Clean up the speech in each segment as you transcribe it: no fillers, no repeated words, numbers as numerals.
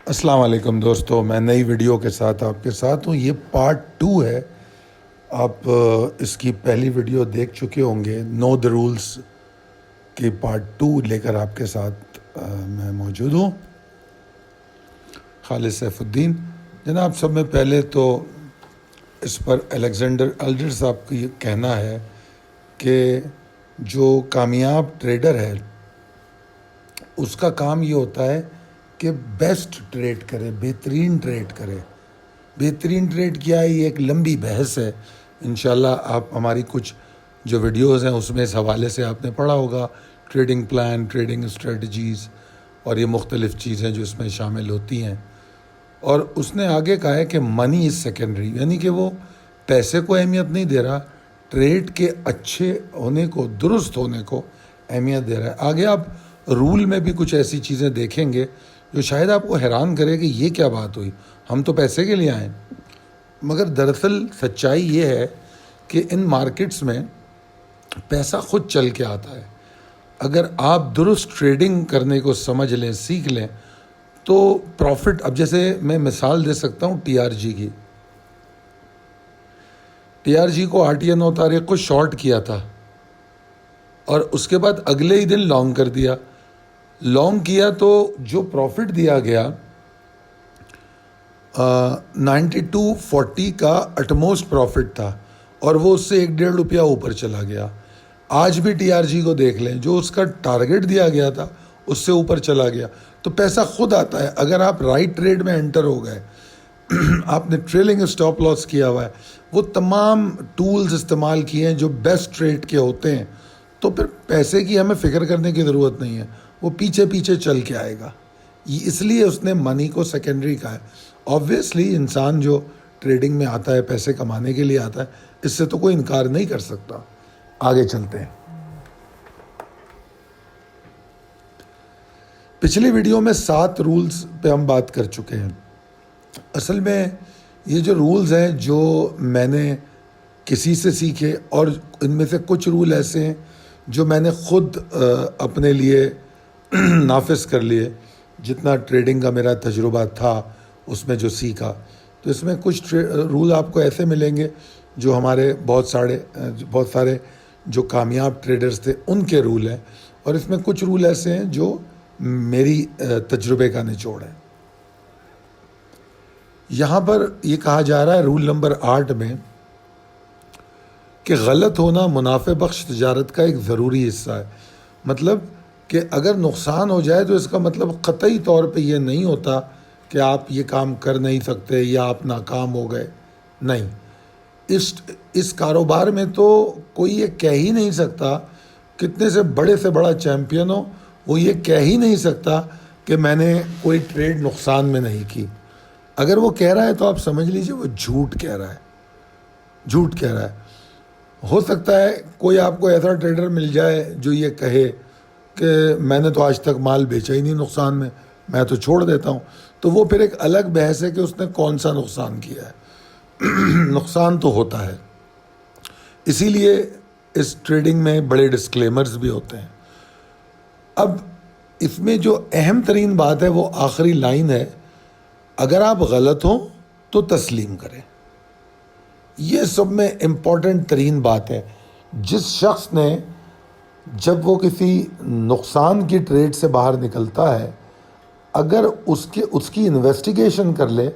السلام علیکم دوستو، میں نئی ویڈیو کے ساتھ آپ کے ساتھ ہوں۔ یہ پارٹ 2 ہے۔ آپ اس کی پہلی ویڈیو دیکھ چکے ہوں گے، نو دا رولز کی پارٹ 2 لے کر آپ کے ساتھ میں موجود ہوں، خالد سیف الدین جناب۔ سب میں پہلے تو اس پر الیگزینڈر الڈر صاحب کا یہ کہنا ہے کہ جو کامیاب ٹریڈر ہے اس کا کام یہ ہوتا ہے کہ بیسٹ ٹریڈ کرے، بہترین ٹریڈ کرے۔ بہترین ٹریڈ کیا ہے، یہ ایک لمبی بحث ہے۔ انشاءاللہ آپ ہماری کچھ جو ویڈیوز ہیں اس میں اس حوالے سے آپ نے پڑھا ہوگا، ٹریڈنگ پلان، ٹریڈنگ اسٹریٹجیز اور یہ مختلف چیزیں جو اس میں شامل ہوتی ہیں۔ اور اس نے آگے کہا ہے کہ منی از سیکنڈری، یعنی کہ وہ پیسے کو اہمیت نہیں دے رہا، ٹریڈ کے اچھے ہونے کو، درست ہونے کو اہمیت دے رہا ہے۔ آگے آپ رول میں بھی کچھ ایسی چیزیں دیکھیں گے جو شاید آپ کو حیران کرے کہ یہ کیا بات ہوئی، ہم تو پیسے کے لیے آئے، مگر دراصل سچائی یہ ہے کہ ان مارکیٹس میں پیسہ خود چل کے آتا ہے۔ اگر آپ درست ٹریڈنگ کرنے کو سمجھ لیں، سیکھ لیں تو پروفٹ، اب جیسے میں مثال دے سکتا ہوں ٹی آر جی کی۔ ٹی آر جی کو 8/9 تاریخ کو شارٹ کیا تھا اور اس کے بعد اگلے ہی دن لانگ کر دیا۔ لانگ کیا تو جو پروفٹ دیا گیا 92.40 کا اٹموسٹ پروفٹ تھا اور وہ اس سے 1.5 روپیہ اوپر چلا گیا۔ آج بھی ٹی آر جی کو دیکھ لیں، جو اس کا ٹارگٹ دیا گیا تھا اس سے اوپر چلا گیا۔ تو پیسہ خود آتا ہے اگر آپ رائٹ ٹریڈ میں انٹر ہو گئے، آپ نے ٹریلنگ اسٹاپ لاس کیا ہوا ہے، وہ تمام ٹولز استعمال کیے ہیں جو بیسٹ ٹریڈ کے ہوتے ہیں، تو پھر پیسے کی ہمیں فکر کرنے کی ضرورت نہیں ہے، وہ پیچھے پیچھے چل کے آئے گا۔ اس لیے اس نے منی کو سیکنڈری کہا ہے۔ آبویسلی انسان جو ٹریڈنگ میں آتا ہے، پیسے کمانے کے لیے آتا ہے، اس سے تو کوئی انکار نہیں کر سکتا۔ آگے چلتے ہیں۔ پچھلی ویڈیو میں 7 رولز پہ ہم بات کر چکے ہیں۔ اصل میں یہ جو رولز ہیں جو میں نے کسی سے سیکھے، اور ان میں سے کچھ رول ایسے ہیں جو میں نے خود اپنے لیے نافذ کر لیے، جتنا ٹریڈنگ کا میرا تجربہ تھا اس میں جو سیکھا۔ تو اس میں کچھ رول آپ کو ایسے ملیں گے جو ہمارے بہت سارے جو کامیاب ٹریڈرز تھے ان کے رول ہیں، اور اس میں کچھ رول ایسے ہیں جو میری تجربے کا نچوڑ ہے۔ یہاں پر یہ کہا جا رہا ہے رول نمبر 8 میں کہ غلط ہونا منافع بخش تجارت کا ایک ضروری حصہ ہے۔ مطلب کہ اگر نقصان ہو جائے تو اس کا مطلب قطعی طور پہ یہ نہیں ہوتا کہ آپ یہ کام کر نہیں سکتے یا آپ ناکام ہو گئے، نہیں۔ اس کاروبار میں تو کوئی یہ کہہ ہی نہیں سکتا، کتنے سے بڑا چیمپئن ہو، وہ یہ کہہ ہی نہیں سکتا کہ میں نے کوئی ٹریڈ نقصان میں نہیں کی۔ اگر وہ کہہ رہا ہے تو آپ سمجھ لیجئے وہ جھوٹ کہہ رہا ہے۔ ہو سکتا ہے کوئی آپ کو ایسا ٹریڈر مل جائے جو یہ کہے کہ میں نے تو آج تک مال بیچا ہی نہیں نقصان میں تو چھوڑ دیتا ہوں، تو وہ پھر ایک الگ بحث ہے کہ اس نے کون سا نقصان کیا ہے۔ نقصان تو ہوتا ہے، اسی لیے اس ٹریڈنگ میں بڑے ڈسکلیمرز بھی ہوتے ہیں۔ اب اس میں جو اہم ترین بات ہے وہ آخری لائن ہے، اگر آپ غلط ہوں تو تسلیم کریں۔ یہ سب میں امپورٹنٹ ترین بات ہے۔ جس شخص نے، جب وہ کسی نقصان کی ٹریڈ سے باہر نکلتا ہے، اگر اس کی انویسٹیگیشن کر لے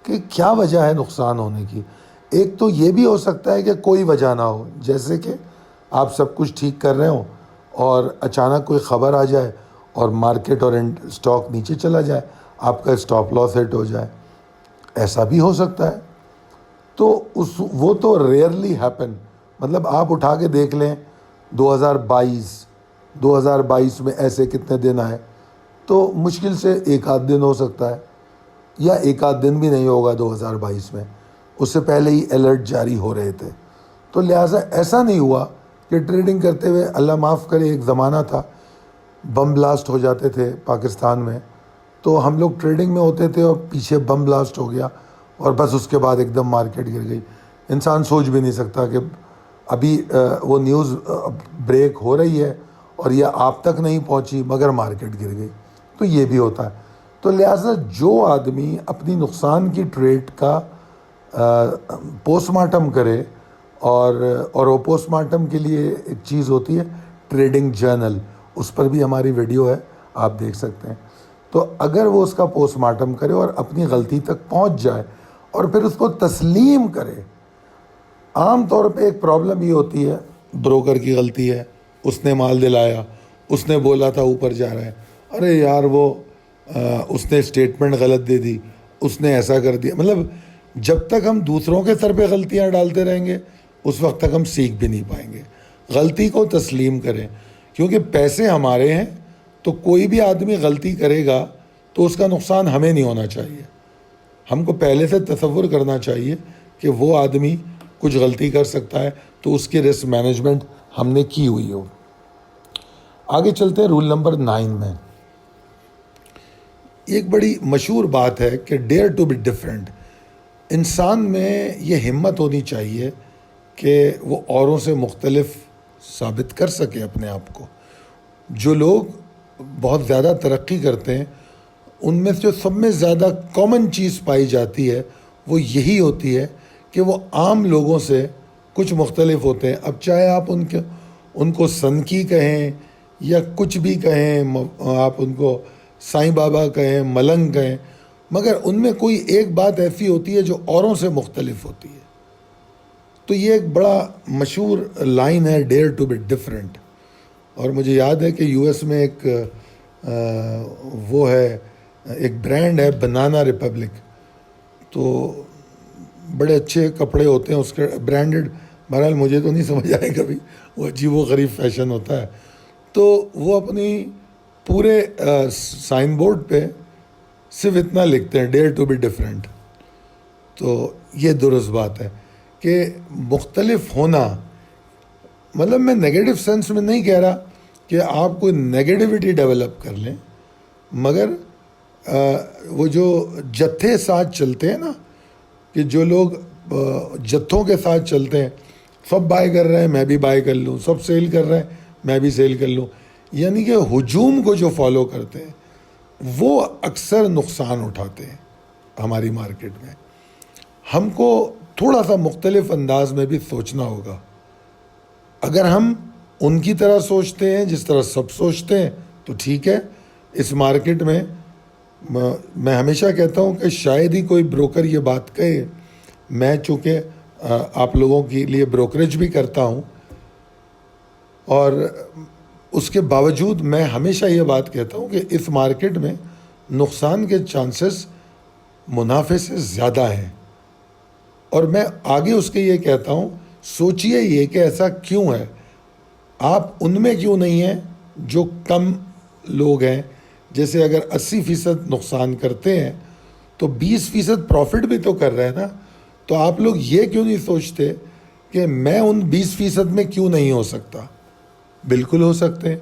کہ کیا وجہ ہے نقصان ہونے کی۔ ایک تو یہ بھی ہو سکتا ہے کہ کوئی وجہ نہ ہو، جیسے کہ آپ سب کچھ ٹھیک کر رہے ہوں اور اچانک کوئی خبر آ جائے اور مارکیٹ اور اسٹاک نیچے چلا جائے، آپ کا اسٹاپ لاس ہٹ ہو جائے، ایسا بھی ہو سکتا ہے۔ تو وہ تو ریئرلی ہیپن، مطلب آپ اٹھا کے دیکھ لیں 2022 میں ایسے کتنے دن آئے، تو مشکل سے 1 دن ہو سکتا ہے، یا 1 دن بھی نہیں ہوگا 2022 میں، اس سے پہلے ہی الرٹ جاری ہو رہے تھے۔ تو لہٰذا ایسا نہیں ہوا کہ ٹریڈنگ کرتے ہوئے، اللہ معاف کرے، ایک زمانہ تھا بم بلاسٹ ہو جاتے تھے پاکستان میں، تو ہم لوگ ٹریڈنگ میں ہوتے تھے اور پیچھے بم بلاسٹ ہو گیا اور بس اس کے بعد ایک دم مارکیٹ گر گئی۔ انسان سوچ بھی نہیں سکتا کہ ابھی وہ نیوز بریک ہو رہی ہے اور یہ آپ تک نہیں پہنچی مگر مارکیٹ گر گئی۔ تو یہ بھی ہوتا ہے۔ تو لہٰذا جو آدمی اپنی نقصان کی ٹریڈ کا پوسٹ مارٹم کرے، اور وہ پوسٹ مارٹم کے لیے ایک چیز ہوتی ہے ٹریڈنگ جرنل، اس پر بھی ہماری ویڈیو ہے، آپ دیکھ سکتے ہیں. تو اگر وہ اس کا پوسٹ مارٹم کرے اور اپنی غلطی تک پہنچ جائے اور پھر اس کو تسلیم کرے. عام طور پہ ایک پرابلم یہ ہوتی ہے، بروکر کی غلطی ہے، اس نے مال دلایا، اس نے بولا تھا اوپر جا رہا ہے، ارے یار وہ اس نے اسٹیٹمنٹ غلط دے دی، اس نے ایسا کر دیا. مطلب جب تک ہم دوسروں کے سر پہ غلطیاں ڈالتے رہیں گے اس وقت تک ہم سیکھ بھی نہیں پائیں گے. غلطی کو تسلیم کریں، کیونکہ پیسے ہمارے ہیں، تو کوئی بھی آدمی غلطی کرے گا تو اس کا نقصان ہمیں نہیں ہونا چاہیے. ہم کو پہلے سے تصور کرنا چاہیے کہ وہ آدمی کچھ غلطی کر سکتا ہے، تو اس کی رسک مینجمنٹ ہم نے کی ہوئی ہو. آگے چلتے ہیں رول نمبر 9 میں. ایک بڑی مشہور بات ہے کہ ڈیئر ٹو بی ڈفرینٹ. انسان میں یہ ہمت ہونی چاہیے کہ وہ اوروں سے مختلف ثابت کر سکے اپنے آپ کو. جو لوگ بہت زیادہ ترقی کرتے ہیں ان میں جو سب میں زیادہ کامن چیز پائی جاتی ہے وہ یہی ہوتی ہے کہ وہ عام لوگوں سے کچھ مختلف ہوتے ہیں. اب چاہے آپ ان کو سنکی کہیں یا کچھ بھی کہیں، آپ ان کو سائیں بابا کہیں، ملنگ کہیں، مگر ان میں کوئی ایک بات ایسی ہوتی ہے جو اوروں سے مختلف ہوتی ہے. تو یہ ایک بڑا مشہور لائن ہے، ڈیئر ٹو بی ڈفرینٹ. اور مجھے یاد ہے کہ یو ایس میں ایک وہ ہے، ایک برانڈ ہے بنانا ریپبلک. تو بڑے اچھے کپڑے ہوتے ہیں اس کے برانڈڈ. بہرحال مجھے تو نہیں سمجھ آئے کبھی، وہ عجیب و غریب فیشن ہوتا ہے. تو وہ اپنی پورے سائن بورڈ پہ صرف اتنا لکھتے ہیں، ڈیئر ٹو بی ڈفرینٹ. تو یہ درست بات ہے کہ مختلف ہونا، مطلب میں نیگیٹو سینس میں نہیں کہہ رہا کہ آپ کوئی نیگیٹیوٹی ڈیولپ کر لیں، مگر وہ جو جتھے ساتھ چلتے ہیں نا، کہ جو لوگ جتھوں کے ساتھ چلتے ہیں، سب بائی کر رہے ہیں میں بھی بائی کر لوں، سب سیل کر رہے ہیں میں بھی سیل کر لوں، یعنی کہ ہجوم کو جو فالو کرتے ہیں وہ اکثر نقصان اٹھاتے ہیں ہماری مارکیٹ میں. ہم کو تھوڑا سا مختلف انداز میں بھی سوچنا ہوگا. اگر ہم ان کی طرح سوچتے ہیں جس طرح سب سوچتے ہیں تو ٹھیک ہے. اس مارکیٹ میں میں ہمیشہ کہتا ہوں کہ شاید ہی کوئی بروکر یہ بات کہے. میں چونکہ آپ لوگوں کے لیے بروکریج بھی کرتا ہوں، اور اس کے باوجود میں ہمیشہ یہ بات کہتا ہوں کہ اس مارکیٹ میں نقصان کے چانسز منافع سے زیادہ ہیں. اور میں آگے اس کے یہ کہتا ہوں، سوچئے یہ کہ ایسا کیوں ہے. آپ ان میں کیوں نہیں ہیں جو کم لوگ ہیں. جیسے اگر 80% نقصان کرتے ہیں تو 20% پروفٹ بھی تو کر رہے ہیں نا. تو آپ لوگ یہ کیوں نہیں سوچتے کہ میں ان 20% میں کیوں نہیں ہو سکتا؟ بالکل ہو سکتے ہیں.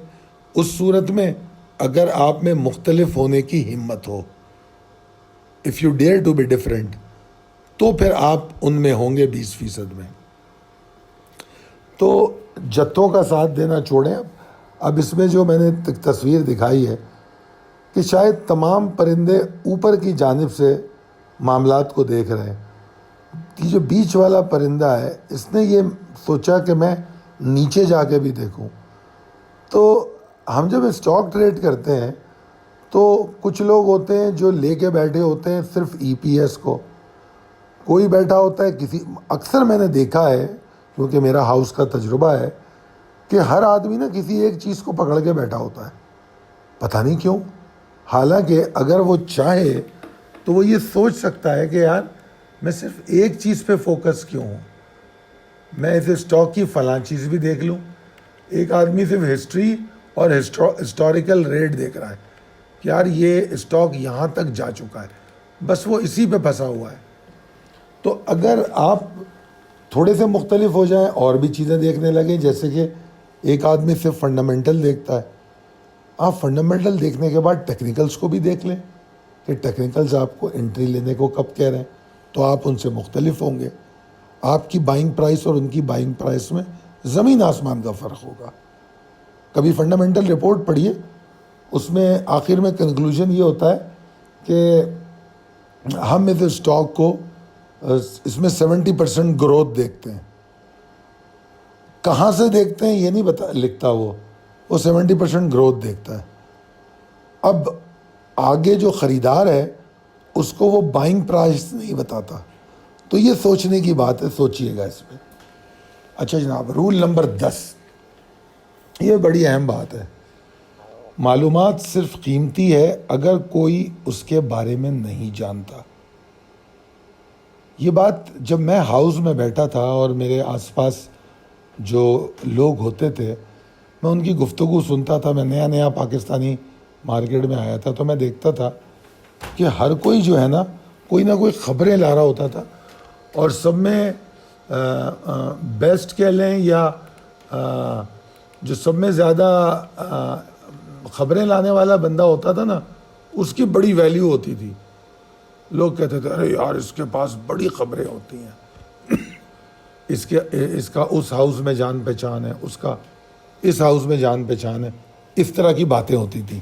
اس صورت میں اگر آپ میں مختلف ہونے کی ہمت ہو، if you dare to be different, تو پھر آپ ان میں ہوں گے 20% میں. تو جتھوں کا ساتھ دینا چھوڑیں. اب اس میں جو میں نے تصویر دکھائی ہے کہ شاید تمام پرندے اوپر کی جانب سے معاملات کو دیکھ رہے ہیں. یہ جو بیچ والا پرندہ ہے اس نے یہ سوچا کہ میں نیچے جا کے بھی دیکھوں. تو ہم جب اسٹاک ٹریڈ کرتے ہیں تو کچھ لوگ ہوتے ہیں جو لے کے بیٹھے ہوتے ہیں صرف ای پی ایس کو. کوئی بیٹھا ہوتا ہے اکثر میں نے دیکھا ہے کیونکہ میرا ہاؤس کا تجربہ ہے کہ ہر آدمی نا کسی ایک چیز کو پکڑ کے بیٹھا ہوتا ہے، پتہ نہیں کیوں. حالانکہ اگر وہ چاہے تو وہ یہ سوچ سکتا ہے کہ یار میں صرف ایک چیز پہ فوکس کیوں ہوں، میں اس اسٹاک کی فلاں چیز بھی دیکھ لوں. ایک آدمی صرف ہسٹری اور ہسٹوریکل ریٹ دیکھ رہا ہے کہ یار یہ اسٹاک یہاں تک جا چکا ہے، بس وہ اسی پہ پھنسا ہوا ہے. تو اگر آپ تھوڑے سے مختلف ہو جائیں اور بھی چیزیں دیکھنے لگیں، جیسے کہ ایک آدمی صرف فنڈامنٹل دیکھتا ہے، آپ فنڈامنٹل دیکھنے کے بعد ٹیکنیکلز کو بھی دیکھ لیں کہ ٹیکنیکلز آپ کو انٹری لینے کو کب کہہ رہے ہیں، تو آپ ان سے مختلف ہوں گے. آپ کی بائنگ پرائس اور ان کی بائنگ پرائس میں زمین آسمان کا فرق ہوگا. کبھی فنڈامنٹل رپورٹ پڑھیے، اس میں آخر میں کنکلوژن یہ ہوتا ہے کہ ہم اس اسٹاک کو اس میں 70% گروتھ دیکھتے ہیں. کہاں سے دیکھتے ہیں یہ نہیں لکھتا وہ 70% گروتھ دیکھتا ہے. اب آگے جو خریدار ہے اس کو وہ بائنگ پرائس نہیں بتاتا. تو یہ سوچنے کی بات ہے, سوچئے گا اس پہ. اچھا جناب, رول نمبر 10, یہ بڑی اہم بات ہے. معلومات صرف قیمتی ہے اگر کوئی اس کے بارے میں نہیں جانتا. یہ بات جب میں ہاؤس میں بیٹھا تھا اور میرے آس پاس جو لوگ ہوتے تھے, میں ان کی گفتگو سنتا تھا. میں نیا پاکستانی مارکیٹ میں آیا تھا, تو میں دیکھتا تھا کہ ہر کوئی جو ہے نا کوئی نہ کوئی خبریں لا رہا ہوتا تھا, اور سب میں بیسٹ کہہ لیں یا جو سب میں زیادہ خبریں لانے والا بندہ ہوتا تھا نا, اس کی بڑی ویلیو ہوتی تھی. لوگ کہتے تھے ارے یار اس کے پاس بڑی خبریں ہوتی ہیں, اس کا اس ہاؤس میں جان پہچان ہے, اس کا اس ہاؤس میں جان پہچان ہے. اس طرح کی باتیں ہوتی تھیں.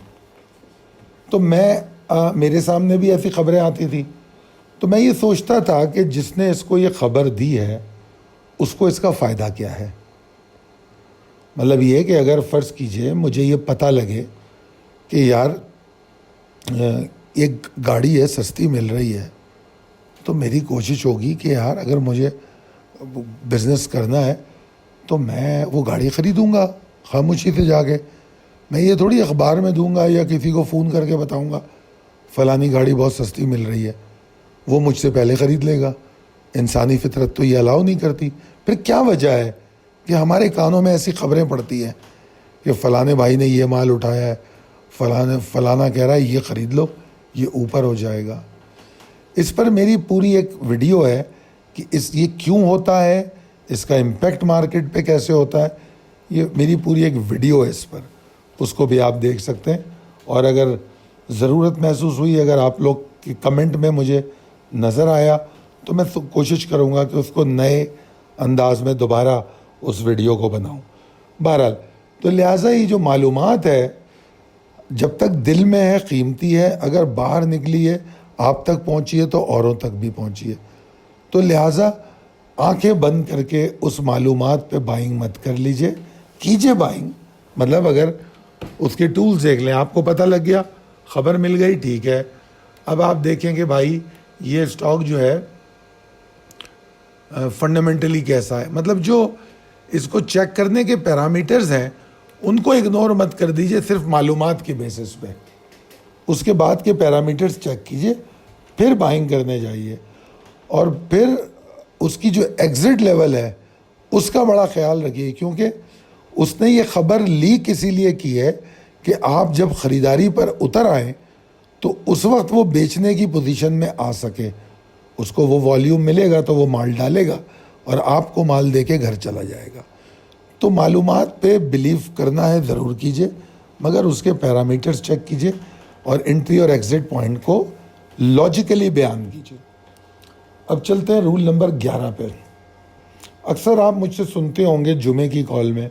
تو میرے سامنے بھی ایسی خبریں آتی تھی. تو میں یہ سوچتا تھا کہ جس نے اس کو یہ خبر دی ہے اس کو اس کا فائدہ کیا ہے. مطلب یہ کہ اگر فرض کیجئے مجھے یہ پتہ لگے کہ یار ایک گاڑی ہے سستی مل رہی ہے, تو میری کوشش ہوگی کہ یار اگر مجھے بزنس کرنا ہے تو میں وہ گاڑی خریدوں گا خاموشی سے جا کے. میں یہ تھوڑی اخبار میں دوں گا یا کسی کو فون کر کے بتاؤں گا فلانی گاڑی بہت سستی مل رہی ہے, وہ مجھ سے پہلے خرید لے گا. انسانی فطرت تو یہ الاؤ نہیں کرتی. پھر کیا وجہ ہے کہ ہمارے کانوں میں ایسی خبریں پڑتی ہیں کہ فلانے بھائی نے یہ مال اٹھایا ہے, فلانا کہہ رہا ہے یہ خرید لو, یہ اوپر ہو جائے گا. اس پر میری پوری ایک ویڈیو ہے کہ یہ کیوں ہوتا ہے, اس کا امپیکٹ مارکیٹ پہ کیسے ہوتا ہے. یہ میری پوری ایک ویڈیو ہے اس پر, اس کو بھی آپ دیکھ سکتے ہیں. اور اگر ضرورت محسوس ہوئی, اگر آپ لوگ کی کمنٹ میں مجھے نظر آیا, تو میں کوشش کروں گا کہ اس کو نئے انداز میں دوبارہ اس ویڈیو کو بناؤں. بہرحال تو لہٰذا یہ جو معلومات ہے جب تک دل میں ہے قیمتی ہے, اگر باہر نکلی ہے آپ تک پہنچی ہے تو اوروں تک بھی پہنچی ہے. تو لہٰذا آنکھیں بند کر کے اس معلومات پہ بائنگ مت کر لیجئے, کیجئے بائنگ. مطلب اگر اس کے ٹولز دیکھ لیں, آپ کو پتہ لگ گیا, خبر مل گئی, ٹھیک ہے. اب آپ دیکھیں کہ بھائی یہ اسٹاک جو ہے فنڈامنٹلی کیسا ہے. مطلب جو اس کو چیک کرنے کے پیرامیٹرز ہیں ان کو اگنور مت کر دیجئے صرف معلومات کے بیسس پہ. اس کے بعد کے پیرامیٹرز چیک کیجئے, پھر بائنگ کرنے جائیے. اور پھر اس کی جو ایگزٹ لیول ہے اس کا بڑا خیال رکھیے, کیونکہ اس نے یہ خبر لیک اسی لیے کی ہے کہ آپ جب خریداری پر اتر آئیں تو اس وقت وہ بیچنے کی پوزیشن میں آ سکے. اس کو وہ والیوم ملے گا تو وہ مال ڈالے گا اور آپ کو مال دے کے گھر چلا جائے گا. تو معلومات پہ بلیو کرنا ہے ضرور کیجئے, مگر اس کے پیرامیٹرز چیک کیجئے اور انٹری اور ایگزٹ پوائنٹ کو لاجیکلی بیان کیجئے. اب چلتے ہیں رول نمبر 11 پہ. اکثر آپ مجھ سے سنتے ہوں گے جمعے کی کال میں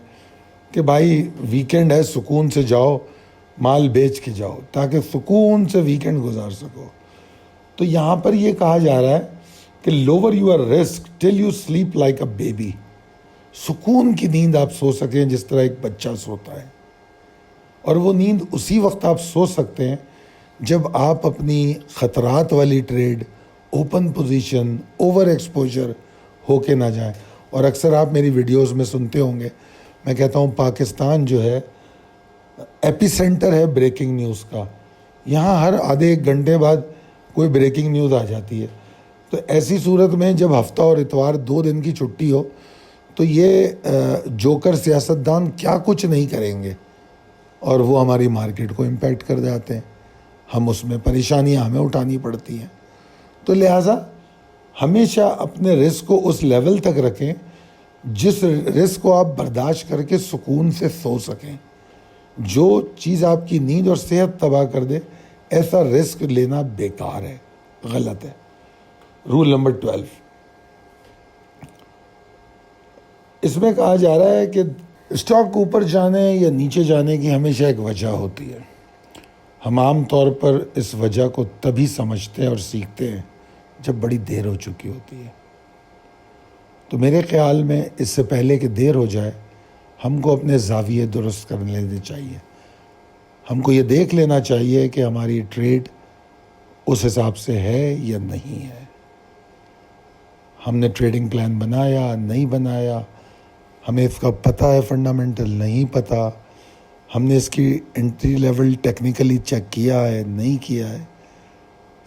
کہ بھائی ویکینڈ ہے, سکون سے جاؤ, مال بیچ کے جاؤ تاکہ سکون سے ویکینڈ گزار سکو. تو یہاں پر یہ کہا جا رہا ہے کہ lower your risk till you sleep like a baby. سکون کی نیند آپ سو سکیں جس طرح ایک بچہ سوتا ہے, اور وہ نیند اسی وقت آپ سو سکتے ہیں جب آپ اپنی خطرات والی trade, open position, over exposure ہو کے نہ جائیں. اور اکثر آپ میری ویڈیوز میں سنتے ہوں گے میں کہتا ہوں پاکستان جو ہے ایپی سینٹر ہے بریکنگ نیوز کا. یہاں ہر آدھے ایک گھنٹے بعد کوئی بریکنگ نیوز آ جاتی ہے. تو ایسی صورت میں جب ہفتہ اور اتوار 2 دن کی چھٹی ہو تو یہ جوکر سیاستدان کیا کچھ نہیں کریں گے, اور وہ ہماری مارکیٹ کو امپیکٹ کر جاتے ہیں. ہم اس میں پریشانیاں ہمیں اٹھانی پڑتی ہیں. تو لہٰذا ہمیشہ اپنے رسک کو اس لیول تک رکھیں جس رسک کو آپ برداشت کر کے سکون سے سو سکیں. جو چیز آپ کی نیند اور صحت تباہ کر دے ایسا رسک لینا بیکار ہے, غلط ہے. رول نمبر 12, اس میں کہا جا رہا ہے کہ اسٹاک کو اوپر جانے یا نیچے جانے کی ہمیشہ ایک وجہ ہوتی ہے. ہم عام طور پر اس وجہ کو تبھی سمجھتے ہیں اور سیکھتے ہیں جب بڑی دیر ہو چکی ہوتی ہے. تو میرے خیال میں اس سے پہلے کہ دیر ہو جائے ہم کو اپنے زاویے درست کر لینے چاہیے. ہم کو یہ دیکھ لینا چاہیے کہ ہماری ٹریڈ اس حساب سے ہے یا نہیں ہے. ہم نے ٹریڈنگ پلان بنایا نہیں بنایا, ہمیں اس کا پتہ ہے فنڈامنٹل نہیں پتہ, ہم نے اس کی انٹری لیول ٹیکنیکلی چیک کیا ہے نہیں کیا ہے,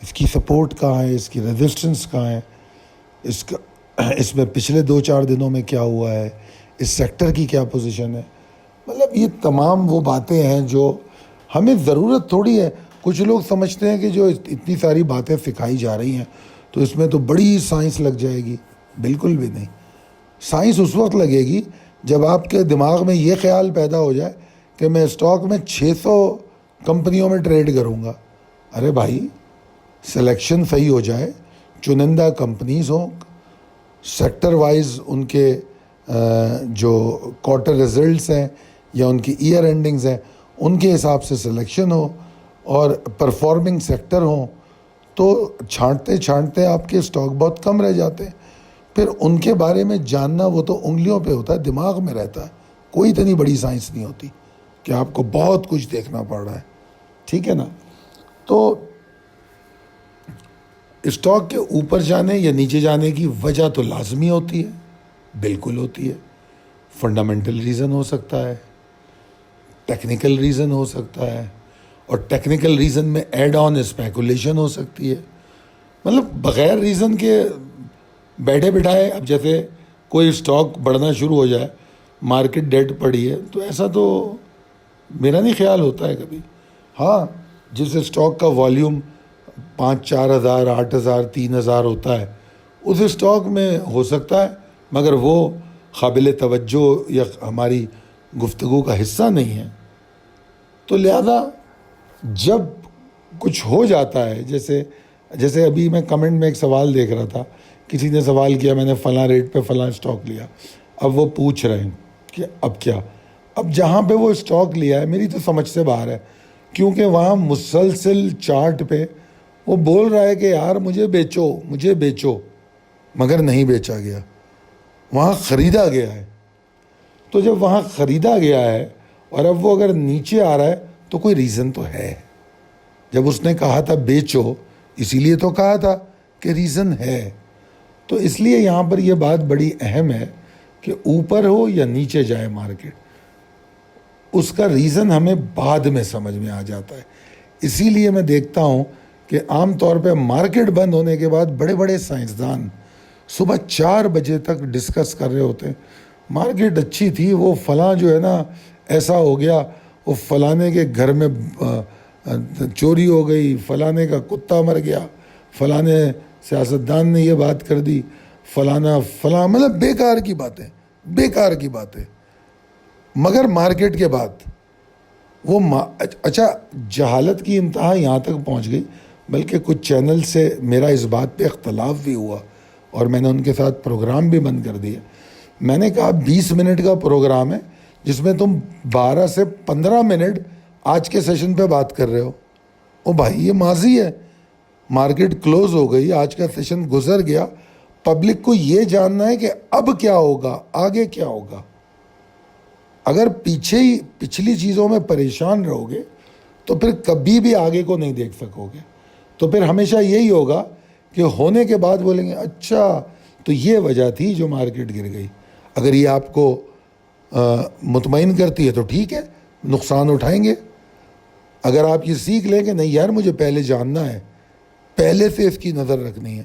اس کی سپورٹ کہاں ہے, اس کی ریزسٹنس کہاں ہے, اس میں پچھلے 2-4 دنوں میں کیا ہوا ہے, اس سیکٹر کی کیا پوزیشن ہے. مطلب یہ تمام وہ باتیں ہیں جو ہمیں ضرورت تھوڑی ہے. کچھ لوگ سمجھتے ہیں کہ جو اتنی ساری باتیں سکھائی جا رہی ہیں تو اس میں تو بڑی سائنس لگ جائے گی. بالکل بھی نہیں. سائنس اس وقت لگے گی جب آپ کے دماغ میں یہ خیال پیدا ہو جائے کہ میں اسٹاک میں 600 کمپنیوں میں ٹریڈ کروں گا. ارے بھائی, سلیکشن صحیح ہو جائے, چنندہ کمپنیز ہوں, سیکٹر وائز ان کے جو کوارٹر ریزلٹس ہیں یا ان کی ایئر اینڈنگز ہیں ان کے حساب سے سلیکشن ہو اور پرفارمنگ سیکٹر ہوں, تو چھانٹتے آپ کے اسٹاک بہت کم رہ جاتے ہیں. پھر ان کے بارے میں جاننا وہ تو انگلیوں پہ ہوتا ہے, دماغ میں رہتا ہے. کوئی اتنی بڑی سائنس نہیں ہوتی کہ آپ کو بہت کچھ دیکھنا پڑ رہا ہے. ٹھیک ہے نا. تو اسٹاک کے اوپر جانے یا نیچے جانے کی وجہ تو لازمی ہوتی ہے, بالکل ہوتی ہے. فنڈامنٹل ریزن ہو سکتا ہے, ٹیکنیکل ریزن ہو سکتا ہے, اور ٹیکنیکل ریزن میں ایڈ آن اسپیکولیشن ہو سکتی ہے. مطلب بغیر ریزن کے بیٹھے بٹھائے, اب جیسے کوئی اسٹاک بڑھنا شروع ہو جائے, مارکیٹ ڈیڈ پڑی ہے, تو ایسا تو میرا نہیں خیال ہوتا ہے کبھی. ہاں, جس اسٹاک کا والیوم 5-4 ہزار 8 ہزار 3 ہزار ہوتا ہے اس اسٹاک میں ہو سکتا ہے, مگر وہ قابل توجہ یا ہماری گفتگو کا حصہ نہیں ہے. تو لہذا جب کچھ ہو جاتا ہے, جیسے ابھی میں کمنٹ میں ایک سوال دیکھ رہا تھا, کسی نے سوال کیا میں نے فلاں ریٹ پہ فلاں اسٹاک لیا. اب وہ پوچھ رہے ہیں کہ اب کیا. اب جہاں پہ وہ اسٹاک لیا ہے میری تو سمجھ سے باہر ہے, کیونکہ وہاں مسلسل چارٹ پہ وہ بول رہا ہے کہ یار مجھے بیچو, مگر نہیں بیچا گیا, وہاں خریدا گیا ہے. تو جب وہاں خریدا گیا ہے اور اب وہ اگر نیچے آ رہا ہے تو کوئی ریزن تو ہے. جب اس نے کہا تھا بیچو, اسی لیے تو کہا تھا کہ ریزن ہے. تو اس لیے یہاں پر یہ بات بڑی اہم ہے کہ اوپر ہو یا نیچے جائے مارکیٹ, اس کا ریزن ہمیں بعد میں سمجھ میں آ جاتا ہے. اسی لیے میں دیکھتا ہوں کہ عام طور پہ مارکیٹ بند ہونے کے بعد بڑے بڑے سائنسدان صبح 4 بجے تک ڈسکس کر رہے ہوتے ہیں, مارکیٹ اچھی تھی, وہ فلاں جو ہے نا ایسا ہو گیا, وہ فلانے کے گھر میں چوری ہو گئی, فلانے کا کتا مر گیا, فلانے سیاستدان نے یہ بات کر دی, فلاں, مطلب بیکار کی باتیں. مگر مارکیٹ کے بعد وہ اچھا, جہالت کی انتہا یہاں تک پہنچ گئی, بلکہ کچھ چینل سے میرا اس بات پہ اختلاف بھی ہوا اور میں نے ان کے ساتھ پروگرام بھی بند کر دیا. میں نے کہا 20 منٹ کا پروگرام ہے جس میں تم 12 سے 15 منٹ آج کے سیشن پہ بات کر رہے ہو. او بھائی, یہ ماضی ہے, مارکیٹ کلوز ہو گئی, آج کا سیشن گزر گیا. پبلک کو یہ جاننا ہے کہ اب کیا ہوگا, آگے کیا ہوگا. اگر پچھلی چیزوں میں پریشان رہو گے تو پھر کبھی بھی آگے کو نہیں دیکھ سکو گے. تو پھر ہمیشہ یہی ہوگا کہ ہونے کے بعد بولیں گے اچھا تو یہ وجہ تھی جو مارکیٹ گر گئی. اگر یہ آپ کو مطمئن کرتی ہے تو ٹھیک ہے, نقصان اٹھائیں گے. اگر آپ یہ سیکھ لیں کہ نہیں یار مجھے پہلے جاننا ہے, پہلے سے اس کی نظر رکھنی ہے,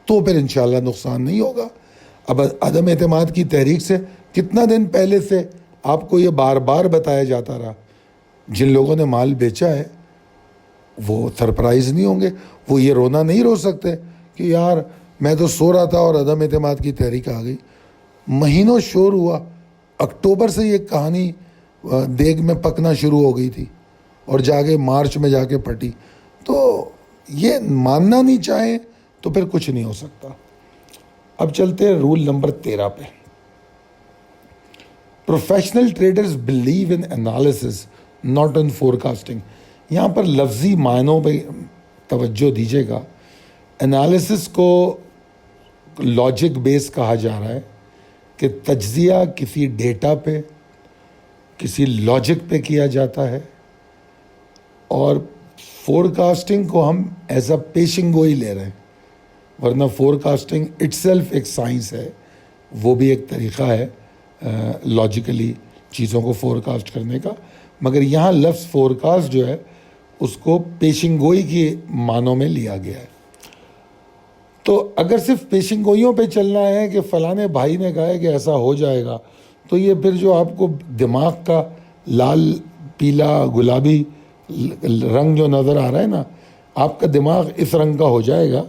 تو پھر انشاءاللہ نقصان نہیں ہوگا. اب عدم اعتماد کی تحریک سے کتنا دن پہلے سے آپ کو یہ بار بار بتایا جاتا رہا. جن لوگوں نے مال بیچا ہے وہ سرپرائز نہیں ہوں گے, وہ یہ رونا نہیں رو سکتے کہ یار میں تو سو رہا تھا اور عدم اعتماد کی تحریک آ گئی. مہینوں شور ہوا, اکتوبر سے یہ کہانی دیگ میں پکنا شروع ہو گئی تھی اور جا کے مارچ میں جا کے پھٹی. تو یہ ماننا نہیں چاہیں تو پھر کچھ نہیں ہو سکتا. اب چلتے ہیں رول نمبر 13 پہ. Professional traders believe in analysis not in forecasting. یہاں پر لفظی معنوں پہ توجہ دیجیے گا. انالیسس کو لاجک بیس کہا جا رہا ہے کہ تجزیہ کسی ڈیٹا پہ کسی لاجک پہ کیا جاتا ہے, اور فور کاسٹنگ کو ہم ایز اے پیشن گوئی لے رہے ہیں, ورنہ فور کاسٹنگ اٹ سیلف ایک سائنس ہے, وہ بھی ایک طریقہ ہے لاجیکلی چیزوں کو فور کاسٹ کرنے کا. مگر یہاں لفظ فور کاسٹ جو ہے اس کو پیشن گوئی کی معنوں میں لیا گیا ہے. تو اگر صرف پیشن گوئیوں پہ چلنا ہے کہ فلاں بھائی نے کہا ہے کہ ایسا ہو جائے گا, تو یہ پھر جو آپ کو دماغ کا لال پیلا گلابی رنگ جو نظر آ رہا ہے نا, آپ کا دماغ اس رنگ کا ہو جائے گا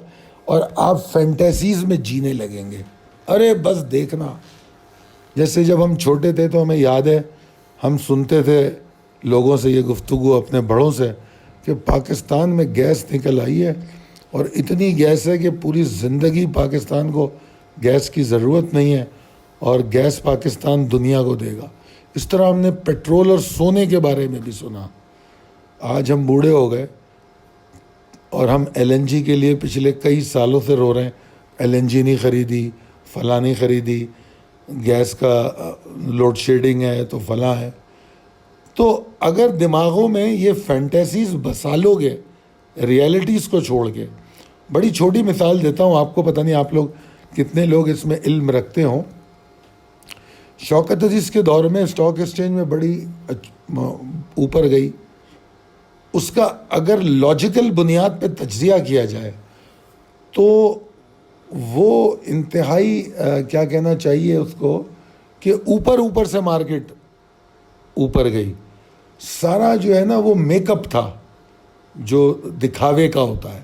اور آپ فینٹیسیز میں جینے لگیں گے. ارے بس دیکھنا, جیسے جب ہم چھوٹے تھے تو ہمیں یاد ہے ہم سنتے تھے لوگوں سے یہ گفتگو اپنے بڑوں سے کہ پاکستان میں گیس نکل آئی ہے اور اتنی گیس ہے کہ پوری زندگی پاکستان کو گیس کی ضرورت نہیں ہے اور گیس پاکستان دنیا کو دے گا. اس طرح ہم نے پیٹرول اور سونے کے بارے میں بھی سنا. آج ہم بوڑھے ہو گئے اور ہم ایل این جی کے لیے پچھلے کئی سالوں سے رو رہے ہیں, ایل این جی نہیں خریدی, فلاں نہیں خریدی, گیس کا لوڈ شیڈنگ ہے تو فلاں ہے. تو اگر دماغوں میں یہ فینٹیسیز بسا لو گے ریئلٹیز کو چھوڑ کے, بڑی چھوٹی مثال دیتا ہوں آپ کو, پتہ نہیں آپ لوگ کتنے لوگ اس میں علم رکھتے ہوں. شوکت عزیز کے دور میں اسٹاک ایکسچینج میں بڑی اوپر گئی. اس کا اگر لاجیکل بنیاد پہ تجزیہ کیا جائے تو وہ انتہائی کیا کہنا چاہیے اس کو کہ اوپر سے مارکیٹ اوپر گئی. سارا جو ہے نا وہ میک اپ تھا جو دکھاوے کا ہوتا ہے.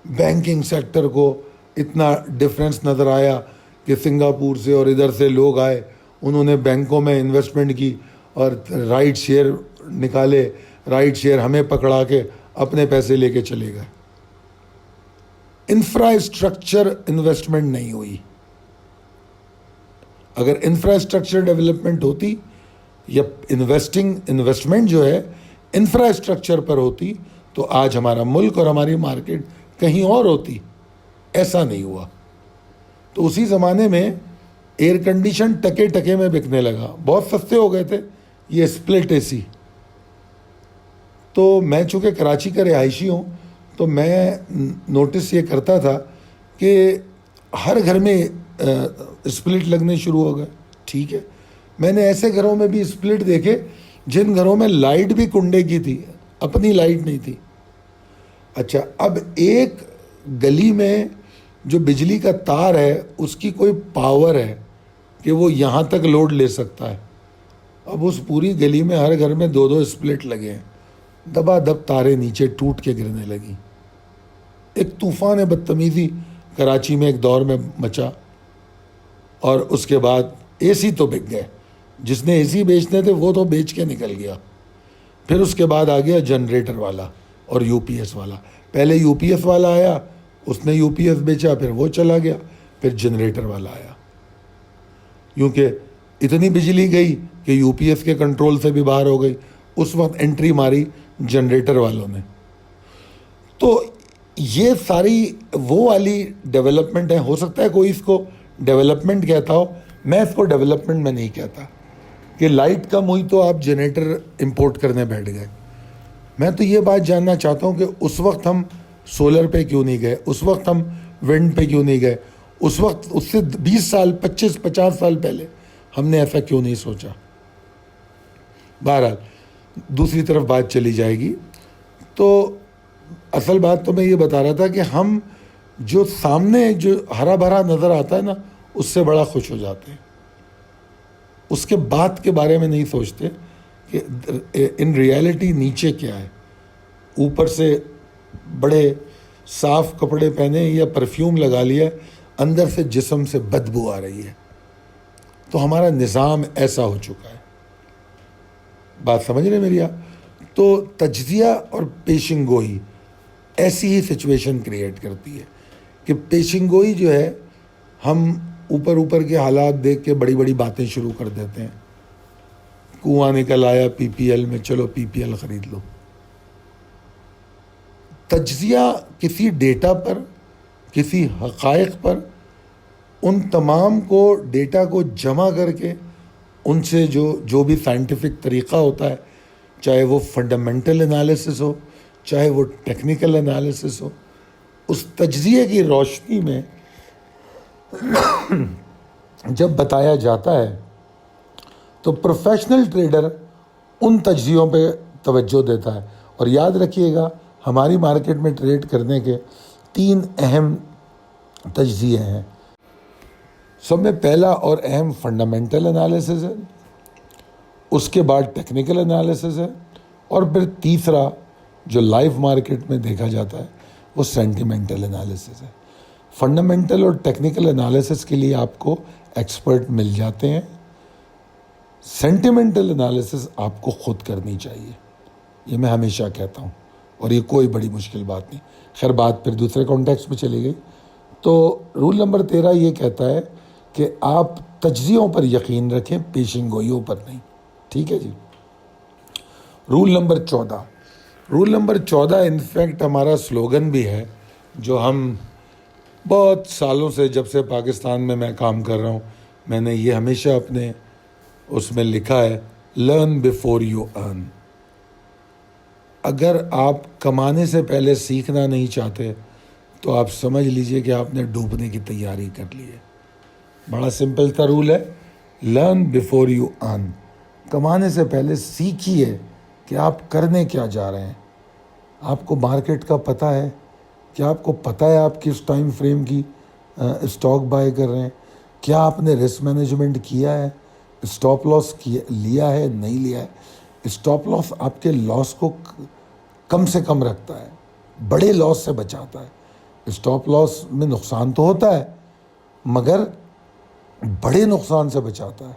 بینکنگ سیکٹر کو اتنا ڈفرینس نظر آیا کہ سنگاپور سے اور ادھر سے لوگ آئے, انہوں نے بینکوں میں انویسٹمنٹ کی اور رائٹ شیئر نکالے, رائٹ شیئر ہمیں پکڑا کے اپنے پیسے لے کے چلے گئے. انفراسٹرکچر انویسٹمنٹ نہیں ہوئی. اگر انفراسٹرکچر ڈیولپمنٹ ہوتی یا انویسٹمنٹ جو ہے انفراسٹرکچر پر ہوتی تو آج ہمارا ملک اور ہماری مارکیٹ کہیں اور ہوتی. ایسا نہیں ہوا. تو اسی زمانے میں ایئر کنڈیشن ٹکے میں بکنے لگا, بہت سستے ہو گئے تھے یہ اسپلٹ اے سی. تو میں چونکہ کراچی کا رہائشی ہوں تو میں نوٹس یہ کرتا تھا کہ ہر گھر میں اسپلٹ لگنے شروع ہو گئے. ٹھیک ہے, میں نے ایسے گھروں میں بھی اسپلٹ دیکھے جن گھروں میں لائٹ بھی کنڈے کی تھی, اپنی لائٹ نہیں تھی. اچھا, اب ایک گلی میں جو بجلی کا تار ہے اس کی کوئی پاور ہے کہ وہ یہاں تک لوڈ لے سکتا ہے. اب اس پوری گلی میں ہر گھر میں 2 اسپلٹ لگے ہیں, دبا دب تاریں نیچے ٹوٹ کے گرنے لگی. ایک طوفان بدتمیزی کراچی میں ایک دور میں مچا, اور اس کے بعد اے سی تو بک گئے, جس نے اے سی بیچنے تھے وہ تو بیچ کے نکل گیا. پھر اس کے بعد آ گیا جنریٹر والا اور یو پی ایس والا. پہلے یو پی ایس والا آیا, اس نے یو پی ایس بیچا, پھر وہ چلا گیا, پھر جنریٹر والا آیا. کیونکہ اتنی بجلی گئی کہ یو پی ایس کے کنٹرول سے بھی باہر ہو گئی. اس وقت انٹری ماری جنریٹر والوں نے. تو یہ ساری وہ والی ڈیولپمنٹ ہے. ہو سکتا ہے کوئی اس کو ڈیولپمنٹ کہتا ہو, میں اس کو ڈیولپمنٹ میں نہیں کہتا. کہ لائٹ کم ہوئی تو آپ جنریٹر امپورٹ کرنے بیٹھ گئے. میں تو یہ بات جاننا چاہتا ہوں کہ اس وقت ہم سولر پہ کیوں نہیں گئے, اس وقت ہم ونڈ پہ کیوں نہیں گئے, اس وقت اس سے 20 سال 25-50 سال پہلے ہم نے ایسا کیوں نہیں سوچا. بہرحال دوسری طرف بات چلی جائے گی. تو اصل بات تو میں یہ بتا رہا تھا کہ ہم جو سامنے جو ہرا بھرا نظر آتا ہے نا اس سے بڑا خوش ہو جاتے ہیں, اس کے بعد کے بارے میں نہیں سوچتے کہ ان ریالٹی نیچے کیا ہے. اوپر سے بڑے صاف کپڑے پہنے یا پرفیوم لگا لیا, اندر سے جسم سے بدبو آ رہی ہے. تو ہمارا نظام ایسا ہو چکا ہے. بات سمجھ رہے میری آپ؟ تو تجزیہ اور پیشن گوئی ایسی ہی سچویشن کریٹ کرتی ہے کہ پیشن گوئی جو ہے ہم اوپر کے حالات دیکھ کے بڑی بڑی باتیں شروع کر دیتے ہیں. کنواں نکل آیا پی پی ایل میں, چلو پی پی ایل خرید لو. تجزیہ کسی ڈیٹا پر، کسی حقائق پر، ان تمام کو ڈیٹا کو جمع کر کے ان سے جو بھی سائنٹیفک طریقہ ہوتا ہے، چاہے وہ فنڈامنٹل انالیسس ہو، چاہے وہ ٹیکنیکل انالیسس ہو، اس تجزیے کی روشنی میں جب بتایا جاتا ہے تو پروفیشنل ٹریڈر ان تجزیوں پہ توجہ دیتا ہے۔ اور یاد رکھیے گا، ہماری مارکیٹ میں ٹریڈ کرنے کے 3 اہم تجزیے ہیں۔ سب میں پہلا اور اہم فنڈامنٹل انالیسس ہے، اس کے بعد ٹیکنیکل انالیسس ہے، اور پھر تیسرا جو لائیو مارکیٹ میں دیکھا جاتا ہے وہ سینٹیمنٹل انالیسس ہے۔ فنڈامنٹل اور ٹیکنیکل انالیسس کے لیے آپ کو ایکسپرٹ مل جاتے ہیں، سینٹیمنٹل انالیسس آپ کو خود کرنی چاہیے، یہ میں ہمیشہ کہتا ہوں، اور یہ کوئی بڑی مشکل بات نہیں۔ خیر بات پھر دوسرے کانٹیکسٹ میں چلی گئی۔ تو رول نمبر 13 یہ کہتا ہے کہ آپ تجزیوں پر یقین رکھیں، پیشن گوئیوں پر نہیں، ٹھیک ہے جی۔ رول نمبر 14 انفیکٹ ہمارا سلوگن بھی ہے، جو ہم بہت سالوں سے، جب سے پاکستان میں کام کر رہا ہوں، میں نے یہ ہمیشہ اپنے اس میں لکھا ہے، لرن بیفور یو ارن۔ اگر آپ کمانے سے پہلے سیکھنا نہیں چاہتے تو آپ سمجھ لیجئے کہ آپ نے ڈوبنے کی تیاری کر لی ہے۔ بڑا سمپل سا رول ہے، لرن بیفور یو ارن۔ کمانے سے پہلے سیکھیے کہ آپ کرنے کیا جا رہے ہیں۔ آپ کو مارکیٹ کا پتہ ہے؟ کیا آپ کو پتہ ہے آپ کس ٹائم فریم کی اسٹاک بائی کر رہے ہیں؟ کیا آپ نے رسک مینجمنٹ کیا ہے؟ اسٹاپ لاس لیا ہے نہیں لیا ہے؟ اسٹاپ لاس آپ کے لاس کو کم سے کم رکھتا ہے، بڑے لاس سے بچاتا ہے۔ اسٹاپ لاس میں نقصان تو ہوتا ہے مگر بڑے نقصان سے بچاتا ہے،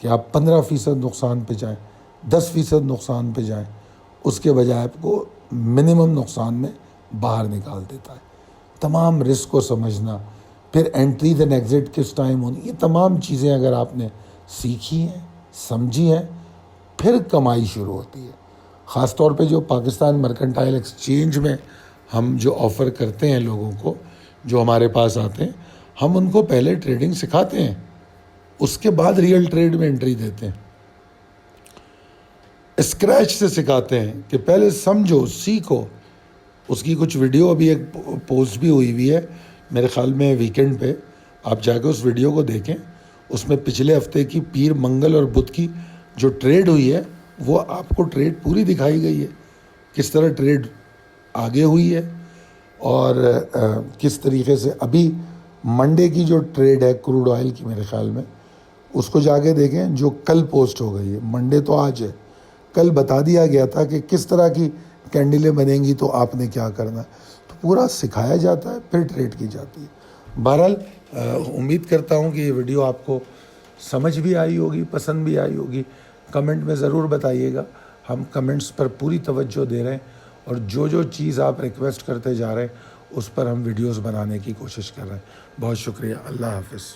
کہ آپ 15% نقصان پہ جائیں، 10% نقصان پہ جائیں، اس کے بجائے آپ کو منیمم نقصان میں باہر نکال دیتا ہے۔ تمام رسک کو سمجھنا، پھر انٹریز اینڈ ایگزٹ کس ٹائم ہونی، یہ تمام چیزیں اگر آپ نے سیکھی ہیں، سمجھی ہیں، پھر کمائی شروع ہوتی ہے۔ خاص طور پہ جو پاکستان مرکنٹائل ایکسچینج میں ہم جو آفر کرتے ہیں لوگوں کو، جو ہمارے پاس آتے ہیں، ہم ان کو پہلے ٹریڈنگ سکھاتے ہیں، اس کے بعد ریئل ٹریڈ میں انٹری دیتے ہیں، اسکریچ سے سکھاتے ہیں کہ پہلے سمجھو، سیکھو۔ اس کی کچھ ویڈیو ابھی ایک پوسٹ بھی ہوئی ہے میرے خیال میں ویکینڈ پہ، آپ جا کے اس ویڈیو کو دیکھیں۔ اس میں پچھلے ہفتے کی پیر، منگل اور بدھ کی جو ٹریڈ ہوئی ہے، وہ آپ کو ٹریڈ پوری دکھائی گئی ہے، کس طرح ٹریڈ آگے ہوئی ہے، اور کس طریقے سے ابھی منڈے کی جو ٹریڈ ہے کروڈ آئل کی، میرے خیال میں اس کو جا کے دیکھیں، جو کل پوسٹ ہو گئی ہے۔ منڈے تو آج ہے، کل بتا دیا گیا تھا کہ کس طرح کی کینڈلیں بنیں گی تو آپ نے کیا کرنا ہے، تو پورا سکھایا جاتا ہے، پھر ٹریڈ کی جاتی ہے۔ بہرحال امید کرتا ہوں کہ یہ ویڈیو آپ کو سمجھ بھی آئی ہوگی، پسند بھی آئی ہوگی۔ کمنٹ میں ضرور بتائیے گا، ہم کمنٹس پر پوری توجہ دے رہے ہیں، اور جو چیز آپ ریکویسٹ کرتے جا رہے ہیں اس پر ہم ویڈیوز بنانے کی کوشش کر رہے ہیں۔ بہت شکریہ، اللہ حافظ۔